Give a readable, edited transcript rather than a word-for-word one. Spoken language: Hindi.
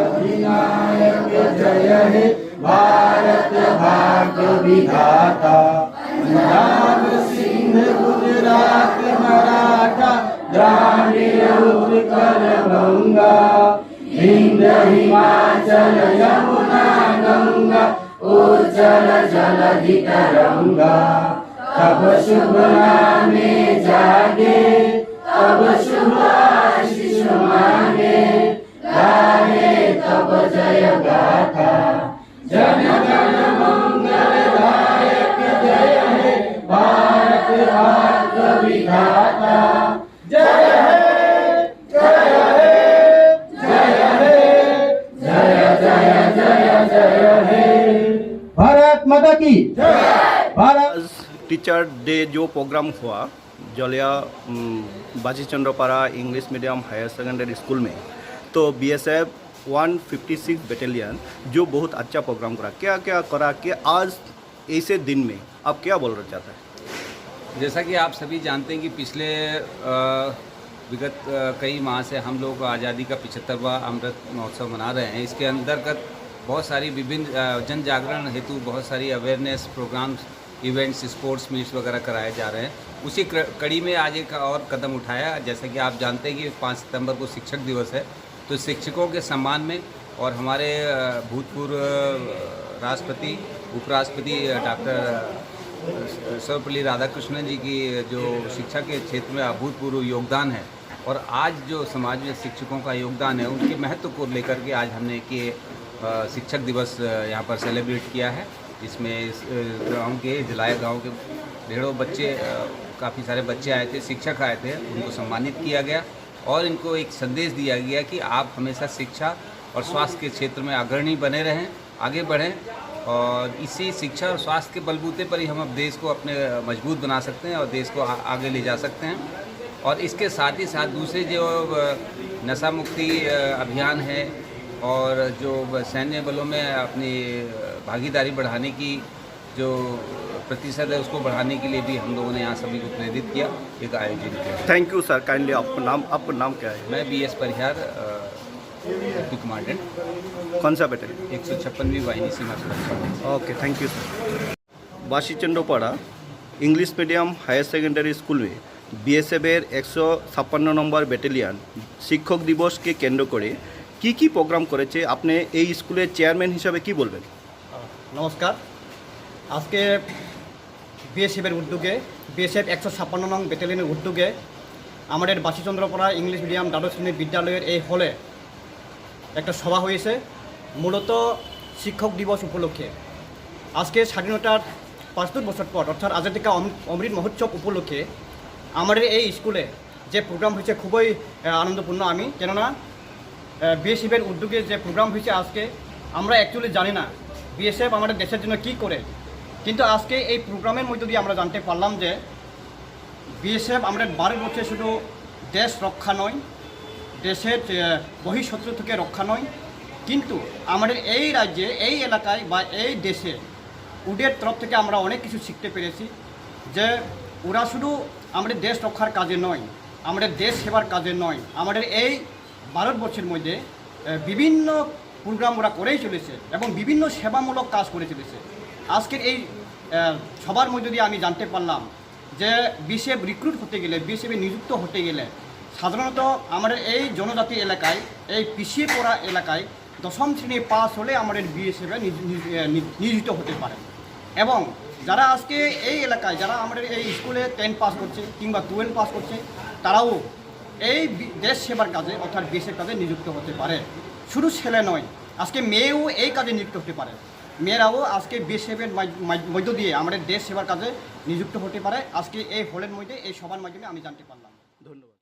अधिनायक जय हे भारत भाग्य विधाता, पंजाब सिंध गुजरात मराठा द्राविड़ उत्कल गंगा, विंध्य हिमाचल यमुना गंगा उज्जल जलधि तरंगा। तब शुभ नामे जागे, तब शुभ आशीष मांगे, गाहे तब जय गाथा। जन गण मंगलदायक जय हे भारत भाग्य विधाता। जय हे जय हे जय हे जय जय जय जय हे। भारत माता की जय। भारत टीचर डे जो प्रोग्राम हुआ Jaliya Bajichandrapara English medium higher secondary school में, तो बीएसएफ 156 बटालियन जो बहुत अच्छा प्रोग्राम करा, क्या क्या करा कि आज ऐसे दिन में आप क्या बोलना चाहते हैं? जैसा कि आप सभी जानते हैं कि पिछले विगत कई माह से हम लोग आज़ादी का 75वां अमृत महोत्सव मना रहे हैं। इसके अंतर्गत बहुत सारी विभिन्न जन जागरण हेतु बहुत सारी awareness programmes, events, sports meets वगैरह कराए जा रहे हैं। उसी कड़ी में आज एक और कदम उठाया। जैसा कि आप जानते हैं कि 5 सितंबर को शिक्षक दिवस है, तो शिक्षकों के सम्मान में और हमारे भूतपूर्व राष्ट्रपति उपराष्ट्रपति डॉक्टर सर्वपल्ली राधाकृष्णन जी की जो शिक्षा के क्षेत्र में अभूतपूर्व योगदान है और आज जो समाज में शिक्षकों का योगदान है उनके महत्व को लेकर के आज हमने कि शिक्षक दिवस यहाँ पर सेलिब्रेट किया है। इसमें इस गाँव के जलाया गाँव के ढेरों बच्चे, काफ़ी सारे बच्चे आए थे, शिक्षक आए थे, उनको सम्मानित किया गया और इनको एक संदेश दिया गया कि आप हमेशा शिक्षा और स्वास्थ्य के क्षेत्र में अग्रणी बने रहें, आगे बढ़ें और इसी शिक्षा और स्वास्थ्य के बलबूते पर ही हम अब देश को अपने मजबूत बना सकते हैं और देश को आगे ले जा सकते हैं। और इसके साथ ही साथ दूसरे जो नशा मुक्ति अभियान है और जो सैन्य बलों में अपनी भागीदारी बढ़ाने की जो प्रतिशत है उसको बढ़ाने के लिए भी हम लोगों ने यहाँ सभी को प्रेरित किया, एक आयोजन किया। Thank you sir. काइंडली आपका नाम क्या है? मैं BS परिहार डिप्टी कमांडेंट, कौन सा बटालियन? 156वीं वाहिनी सीमा सुरक्षा। Okay, thank you sir. Basichandrapara English medium higher secondary school में बीएसएफের 156 নম্বর ব্যাটালিয়ন শিক্ষক দিবসকে কেন্দ্র করে কি প্রোগ্রাম করেছে, আপনি এই স্কুলের চেয়ারম্যান হিসাবে কি বলবেন? নমস্কার। আজকে বিএসএফের উদ্যোগে বিএসএফ 156 নং ব্যাটালিয়নের উদ্যোগে আমাদের বাসীচন্দ্রপাড়া ইংলিশ মিডিয়াম দ্বাদশ শ্রেণীর বিদ্যালয়ের এই হলে একটা সভা হয়েছে মূলত শিক্ষক দিবস উপলক্ষে। আজকে স্বাধীনতার 75 বছর পর অর্থাৎ আজাদী কা অমৃত মহোৎসব উপলক্ষে আমাদের এই স্কুলে যে প্রোগ্রাম হয়েছে খুবই আনন্দপূর্ণ। আমি কেননা বিএসএফের উদ্যোগে যে প্রোগ্রাম হয়েছে আজকে আমরা অ্যাকচুয়ালি জানি না বিএসএফ আমাদের দেশের জন্য কী করে, কিন্তু আজকে এই প্রোগ্রামের মধ্য দিয়ে আমরা জানতে পারলাম যে বিএসএফ আমাদের ভারতবর্ষে শুধু দেশ রক্ষা নয়, দেশের বহিঃশত্রু থেকে রক্ষা নয়, কিন্তু আমাদের এই রাজ্যে, এই এলাকায় বা এই দেশে ওদের তরফ থেকে আমরা অনেক কিছু শিখতে পেরেছি যে ওরা শুধু আমাদের দেশ রক্ষার কাজে নয়, আমাদের দেশ সেবার কাজে নয়, আমাদের এই ভারতবর্ষের মধ্যে বিভিন্ন প্রোগ্রাম ওরা করেই চলেছে এবং বিভিন্ন সেবামূলক কাজ করে চলেছে। আজকের এই সবার মধ্যে দিয়ে আমি জানতে পারলাম যে বিএসএফ রিক্রুট হতে গেলে, বিএসএফে নিযুক্ত হতে গেলে সাধারণত আমাদের এই জনজাতি এলাকায়, এই পিছিয়ে পড়া এলাকায় 10ম শ্রেণী পাস হলে আমাদের বিএসএফে নিয়োজিত হতে পারে। এবং যারা আজকে এই এলাকায়, যারা আমাদের এই স্কুলে 10 পাস করছে কিংবা 12 পাস করছে, তারাও এই দেশ সেবার কাজে অর্থাৎ বিএসএফ কাজে নিযুক্ত হতে পারে। শুধু ছেলে নয়, আজকে মেয়েও এই কাজে নিযুক্ত হতে পারে। মেয়েরাও আজকে বিএসএফের মধ্য দিয়ে আমাদের দেশ সেবার কাজে নিযুক্ত হতে পারে। আজকে এই হলের মধ্যে এই সবার মাধ্যমে আমি জানতে পারলাম। ধন্যবাদ।